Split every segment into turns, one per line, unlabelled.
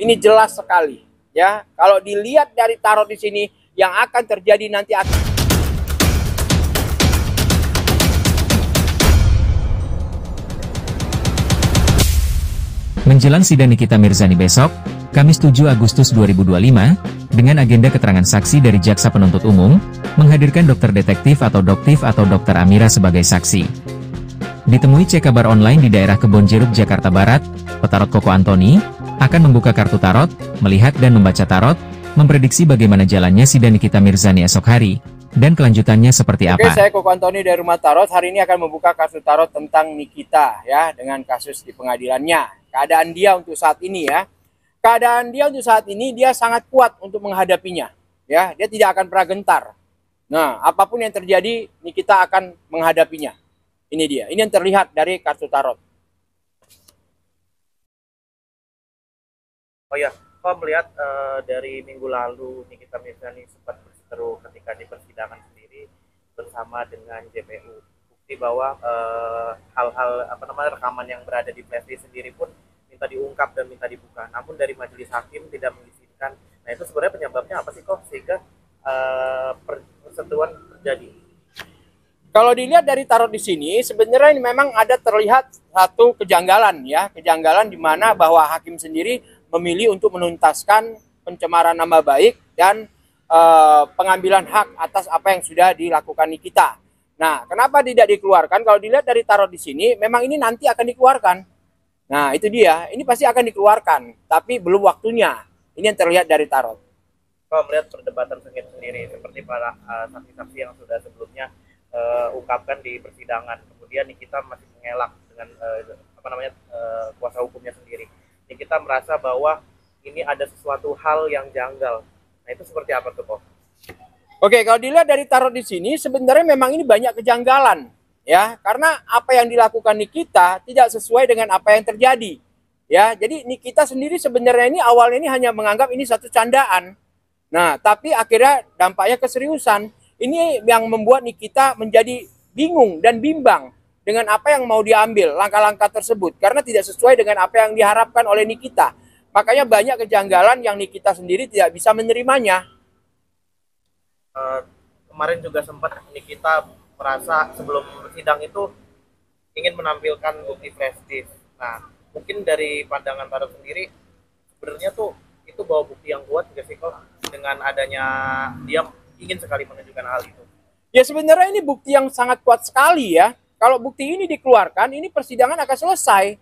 Ini jelas sekali, ya. Kalau dilihat dari tarot di sini, yang akan terjadi nanti akan
menjelang sidang Nikita Mirzani besok, Kamis 7 Agustus 2025, dengan agenda keterangan saksi dari Jaksa Penuntut Umum, menghadirkan dokter detektif atau Dokter Amira sebagai saksi. Ditemui Cek Kabar Online di daerah Kebon Jeruk, Jakarta Barat, petarot Koko Antoni akan membuka kartu tarot, melihat dan membaca tarot, memprediksi bagaimana jalannya sidang Nikita Mirzani esok hari, dan kelanjutannya seperti apa.
Oke, saya Koko Antoni dari Rumah Tarot. Hari ini akan membuka kartu tarot tentang Nikita, ya, dengan kasus di pengadilannya. Keadaan dia untuk saat ini, ya. Keadaan dia untuk saat ini, dia sangat kuat untuk menghadapinya, ya. Dia tidak akan pernah gentar. Nah, apapun yang terjadi, Nikita akan menghadapinya. Ini dia. Ini yang terlihat dari kartu tarot.
Oh ya, kok melihat dari minggu lalu Nikita Mirzani sempat berseteru ketika di persidangan sendiri bersama dengan JPU. Bukti bahwa hal-hal rekaman yang berada di flashdisk sendiri pun minta diungkap dan minta dibuka. Namun dari majelis hakim tidak mengizinkan. Nah, itu sebenarnya penyebabnya apa sih kok sehingga perseteruan terjadi?
Kalau dilihat dari tarot di sini, sebenarnya memang ada terlihat satu kejanggalan, ya, kejanggalan di mana bahwa hakim sendiri memilih untuk menuntaskan pencemaran nama baik dan pengambilan hak atas apa yang sudah dilakukan Nikita. Nah, kenapa tidak dikeluarkan? Kalau dilihat dari tarot di sini, memang ini nanti akan dikeluarkan. Nah, itu dia. Ini pasti akan dikeluarkan, tapi belum waktunya. Ini yang terlihat dari tarot.
Kalau melihat perdebatan sendiri seperti para saksi-saksi yang sudah sebelumnya ungkapkan di persidangan, kemudian Nikita masih mengelak dengan kuasa hukumnya sendiri. Nikita merasa bahwa ini ada sesuatu hal yang janggal. Nah, itu seperti apa tuh kok?
Oke, kalau dilihat dari tarot di sini, sebenarnya memang ini banyak kejanggalan, ya, karena apa yang dilakukan Nikita tidak sesuai dengan apa yang terjadi, ya. Jadi Nikita sendiri sebenarnya ini awalnya ini hanya menganggap ini satu candaan. Nah, tapi akhirnya dampaknya keseriusan. Ini yang membuat Nikita menjadi bingung dan bimbang dengan apa yang mau diambil, langkah-langkah tersebut, karena tidak sesuai dengan apa yang diharapkan oleh Nikita. Makanya banyak kejanggalan yang Nikita sendiri tidak bisa menerimanya.
Kemarin juga sempat Nikita merasa sebelum sidang itu ingin menampilkan bukti flashdisk. Nah, mungkin dari pandangan tarot sendiri, sebenarnya tuh itu bawa bukti yang kuat nggak sih kok dengan adanya dia ingin sekali menunjukkan hal itu?
Ya, sebenarnya ini bukti yang sangat kuat sekali, ya. Kalau bukti ini dikeluarkan, ini persidangan akan selesai.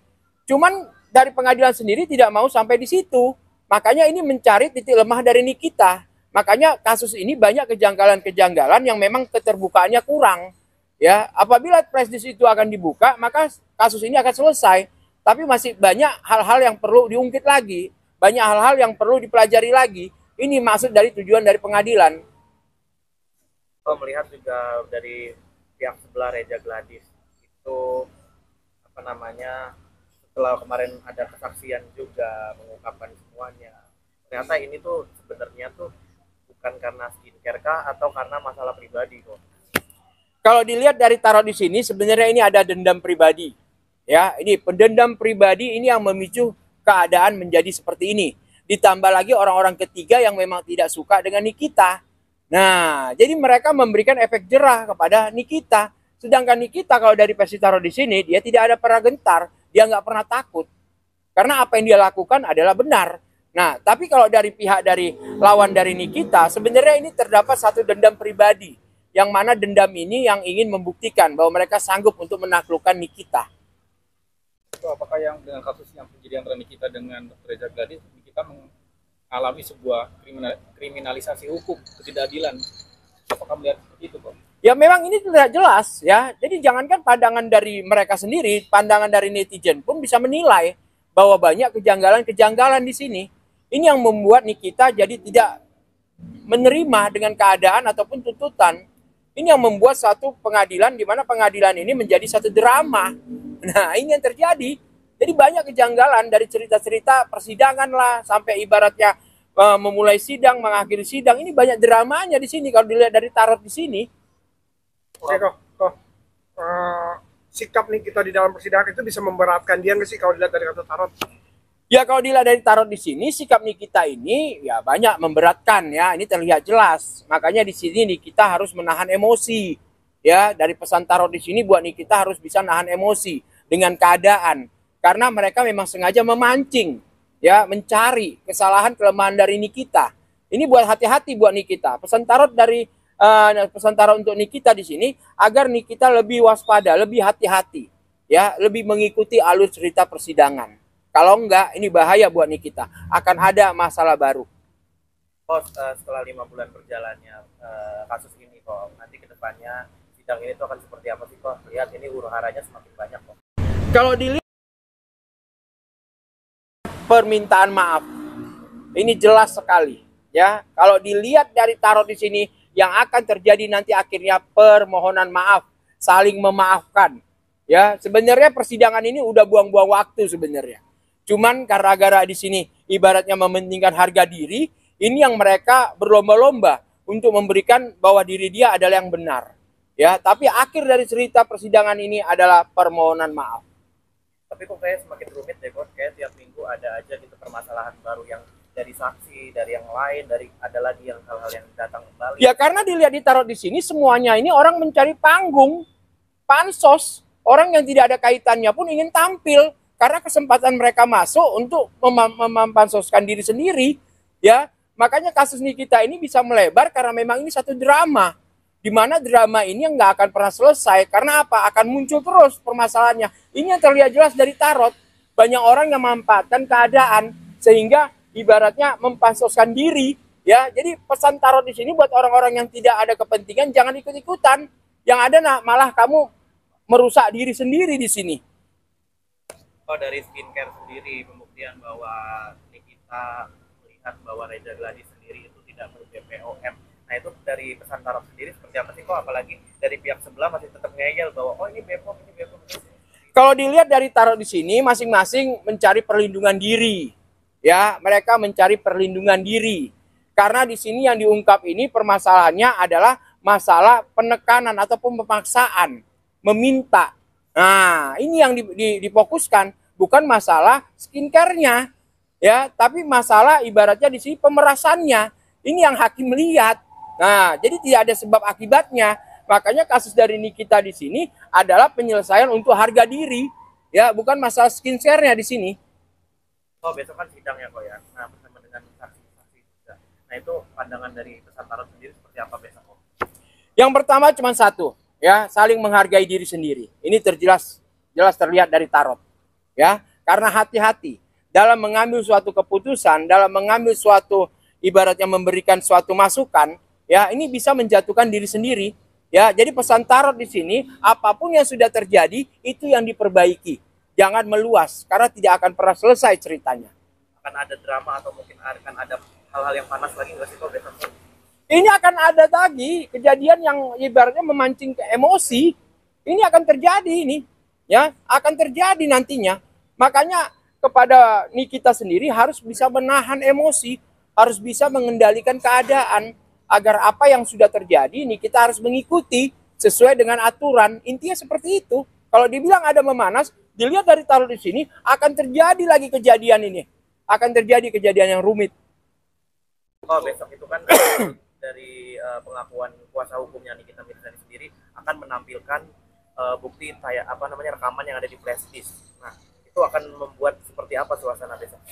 Cuman dari pengadilan sendiri tidak mau sampai di situ. Makanya ini mencari titik lemah dari Nikita. Makanya kasus ini banyak kejanggalan-kejanggalan yang memang keterbukaannya kurang. Ya, apabila flashdisk itu akan dibuka, maka kasus ini akan selesai. Tapi masih banyak hal-hal yang perlu diungkit lagi, banyak hal-hal yang perlu dipelajari lagi. Ini maksud dari tujuan dari pengadilan.
Kalau melihat juga dari pihak sebelah Reja Gladys itu setelah kemarin ada kesaksian juga mengungkapkan semuanya. Ternyata ini tuh sebenarnya tuh bukan karena skincare kah atau karena masalah pribadi kok.
Kalau dilihat dari tarot di sini, sebenarnya ini ada dendam pribadi. Ya, ini pendendam pribadi ini yang memicu keadaan menjadi seperti ini. Ditambah lagi orang-orang ketiga yang memang tidak suka dengan Nikita. Nah, jadi mereka memberikan efek jerah kepada Nikita. Sedangkan Nikita kalau dari versi tarot di sini, dia tidak ada pernah gentar, dia nggak pernah takut. Karena apa yang dia lakukan adalah benar. Nah, tapi kalau dari pihak dari lawan dari Nikita, sebenarnya ini terdapat satu dendam pribadi. Yang mana dendam ini yang ingin membuktikan bahwa mereka sanggup untuk menaklukkan Nikita.
Apakah yang dengan kasus yang terjadi antara Nikita dengan Dr. Reja Gladys, Nikita mengalami sebuah kriminalisasi hukum, ketidakadilan? Apakah melihat seperti itu, Pak?
Ya, memang ini tidak jelas, ya. Jadi jangankan pandangan dari mereka sendiri, pandangan dari netizen pun bisa menilai bahwa banyak kejanggalan-kejanggalan di sini. Ini yang membuat Nikita jadi tidak menerima dengan keadaan ataupun tuntutan. Ini yang membuat satu pengadilan di mana pengadilan ini menjadi satu drama. Nah, ini yang terjadi. Jadi banyak kejanggalan dari cerita-cerita persidangan lah, sampai ibaratnya memulai sidang, mengakhiri sidang. Ini banyak dramanya di sini kalau dilihat dari tarot di sini.
Oke kok, sikap nih kita di dalam persidangan itu bisa memberatkan dia nggak sih kalau dilihat dari kartu tarot?
Ya kalau dilihat dari tarot di sini, sikap Nikita ini ya banyak memberatkan ya. Ini terlihat jelas. Makanya di sini Nikita harus menahan emosi. Ya, dari pesan tarot di sini buat Nikita harus bisa nahan emosi dengan keadaan. Karena mereka memang sengaja memancing, ya, mencari kesalahan kelemahan dari Nikita. Ini buat hati-hati buat Nikita. Pesan tarot dari pesan tarot untuk Nikita di sini agar Nikita lebih waspada, lebih hati-hati, ya, lebih mengikuti alur cerita persidangan. Kalau enggak, ini bahaya buat Nikita. Akan ada masalah baru.
Kok setelah 5 bulan berjalannya kasus ini kok nanti ke depannya sidang ini tuh akan seperti apa sih kok? Lihat ini huru-haranya semakin banyak kok.
Kalau dilihat permintaan maaf, ini jelas sekali, ya. Kalau dilihat dari tarot di sini, yang akan terjadi nanti akhirnya permohonan maaf, saling memaafkan. Ya, sebenarnya persidangan ini udah buang-buang waktu sebenarnya. Cuman gara-gara di sini ibaratnya mementingkan harga diri, ini yang mereka berlomba-lomba untuk memberikan bahwa diri dia adalah yang benar. Ya, tapi akhir dari cerita persidangan ini adalah permohonan maaf.
Tapi kok kayak semakin rumit deh kok, kayak tiap minggu ada aja gitu permasalahan baru yang dari saksi, dari yang lain, dari ada lagi yang hal-hal yang datang kembali.
Ya karena dilihat di tarot di sini semuanya ini orang mencari panggung, pansos, orang yang tidak ada kaitannya pun ingin tampil karena kesempatan mereka masuk untuk mempansoskan diri sendiri, ya. Makanya kasus Nikita ini bisa melebar karena memang ini satu drama. Di mana drama ini yang nggak akan pernah selesai. Karena apa? Akan muncul terus permasalahannya. Ini yang terlihat jelas dari tarot. Banyak orang yang memanfaatkan keadaan sehingga ibaratnya mempansoskan diri. Ya, jadi pesan tarot di sini buat orang-orang yang tidak ada kepentingan jangan ikut-ikutan. Yang ada malah kamu merusak diri sendiri di sini.
Oh, dari skincare sendiri pembuktian bahwa Nikita melihat bahwa Reza Gladys sendiri itu tidak ber-BPOM. Nah itu dari pesan tarot sendiri seperti apa sih kok? Apalagi dari pihak sebelah masih tetap ngeyel bahwa oh ini BPOM, ini BPOM.
Kalau dilihat dari tarot di sini masing-masing mencari perlindungan diri. Ya, mereka mencari perlindungan diri. Karena di sini yang diungkap ini permasalahannya adalah masalah penekanan ataupun pemaksaan, meminta. Nah, ini yang difokuskan, bukan masalah skincare-nya. Ya, tapi masalah ibaratnya di sini pemerasannya. Ini yang hakim melihat. Nah, jadi tidak ada sebab akibatnya. Makanya kasus dari Nikita di sini adalah penyelesaian untuk harga diri, ya, bukan masalah skincare-nya di sini.
Oh, besok kan sidang ya kok ya. Nah, bersama dengan saksi-saksi juga. Nah, itu pandangan dari pesan tarot sendiri seperti apa besok kok?
Yang pertama cuma satu, ya, saling menghargai diri sendiri. Ini jelas terlihat dari tarot, ya. Karena hati-hati dalam mengambil suatu keputusan, dalam mengambil suatu ibaratnya memberikan suatu masukan, ya, ini bisa menjatuhkan diri sendiri, ya. Jadi pesan tarot di sini, apapun yang sudah terjadi itu yang diperbaiki. Jangan meluas karena tidak akan pernah selesai ceritanya.
Akan ada drama atau mungkin akan ada hal-hal yang panas lagi nggak sih kok besok?
Ini akan ada lagi kejadian yang ibaratnya memancing ke emosi. Ini akan terjadi ini, ya, akan terjadi nantinya. Makanya kepada Nikita sendiri harus bisa menahan emosi, harus bisa mengendalikan keadaan agar apa yang sudah terjadi ini kita harus mengikuti sesuai dengan aturan. Intinya seperti itu. Kalau dibilang ada memanas, dilihat dari tarot di sini akan terjadi lagi kejadian ini. Akan terjadi kejadian yang rumit.
Oh, besok itu kan dari pengakuan kuasa hukumnya Nikita Mirzani sendiri akan menampilkan bukti kayak apa namanya rekaman yang ada di flash disk. Nah, itu akan membuat seperti apa suasana besok?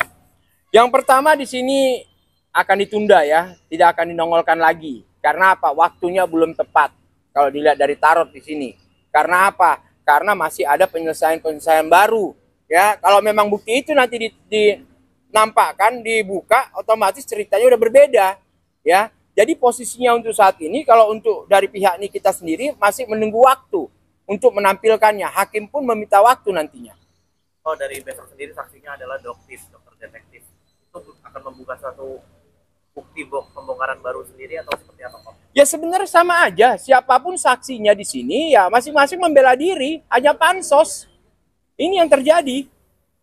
Yang pertama di sini akan ditunda ya, tidak akan dinongolkan lagi. Karena apa? Waktunya belum tepat. Kalau dilihat dari tarot di sini. Karena apa? Karena masih ada penyelesaian-penyelesaian baru. Ya, kalau memang bukti itu nanti dinampakkan, dibuka, otomatis ceritanya udah berbeda. Ya, jadi posisinya untuk saat ini, kalau untuk dari pihak Nikita sendiri masih menunggu waktu untuk menampilkannya. Hakim pun meminta waktu nantinya.
Oh, dari besok sendiri saksinya adalah dokter detektif. Itu akan membuka suatu bukti pembongkaran baru sendiri atau seperti apa kok?
Ya sebenarnya sama aja, siapapun saksinya di sini ya masing-masing membela diri, hanya pansos. Ini yang terjadi,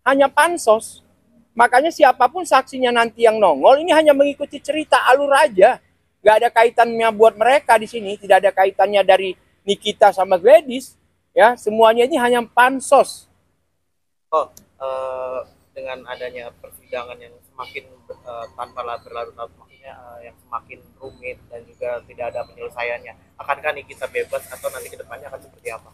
hanya pansos. Makanya siapapun saksinya nanti yang nongol, ini hanya mengikuti cerita alur aja. Gak ada kaitannya buat mereka di sini, tidak ada kaitannya dari Nikita sama Gladys. Ya, semuanya ini hanya pansos.
Oh, dengan adanya persidangan yang semakin tanpa berlarut-larut, maksudnya yang semakin rumit dan juga tidak ada penyelesaiannya, akankah Nikita bebas atau nanti kedepannya akan seperti apa?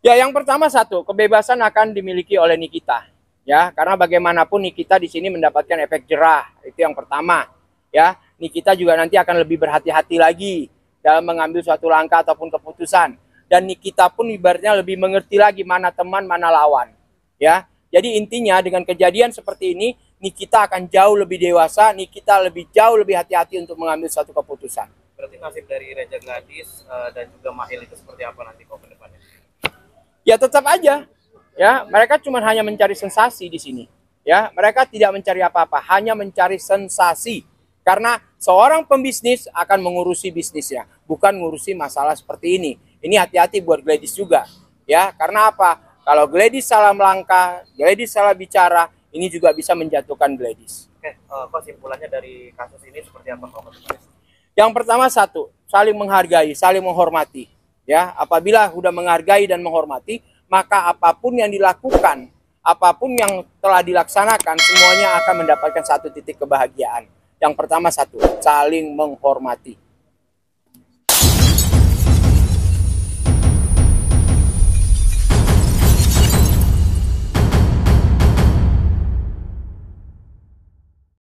Ya, yang pertama satu, kebebasan akan dimiliki oleh Nikita. Ya, karena bagaimanapun Nikita di sini mendapatkan efek jerah. Itu yang pertama. Ya, Nikita juga nanti akan lebih berhati-hati lagi dalam mengambil suatu langkah ataupun keputusan. Dan Nikita pun ibaratnya lebih mengerti lagi mana teman, mana lawan. Ya, jadi intinya dengan kejadian seperti ini, Nikita akan jauh lebih dewasa, Nikita jauh lebih hati-hati untuk mengambil suatu keputusan.
Berarti nasib dari Reza Gladys dan juga Mahil itu seperti apa nanti kok ke depannya?
Ya tetap aja, ya mereka cuma hanya mencari sensasi di sini. Ya, mereka tidak mencari apa-apa, hanya mencari sensasi. Karena seorang pembisnis akan mengurusi bisnisnya, bukan ngurusi masalah seperti ini. Ini hati-hati buat Gladys juga, ya. Karena apa? Kalau Gladys salah melangkah, Gladys salah bicara, ini juga bisa menjatuhkan Gladys.
Oke, kesimpulannya dari kasus ini seperti apa kok?
Yang pertama satu, saling menghargai, saling menghormati. Ya, apabila sudah menghargai dan menghormati, maka apapun yang dilakukan, apapun yang telah dilaksanakan, semuanya akan mendapatkan satu titik kebahagiaan. Yang pertama satu, saling menghormati.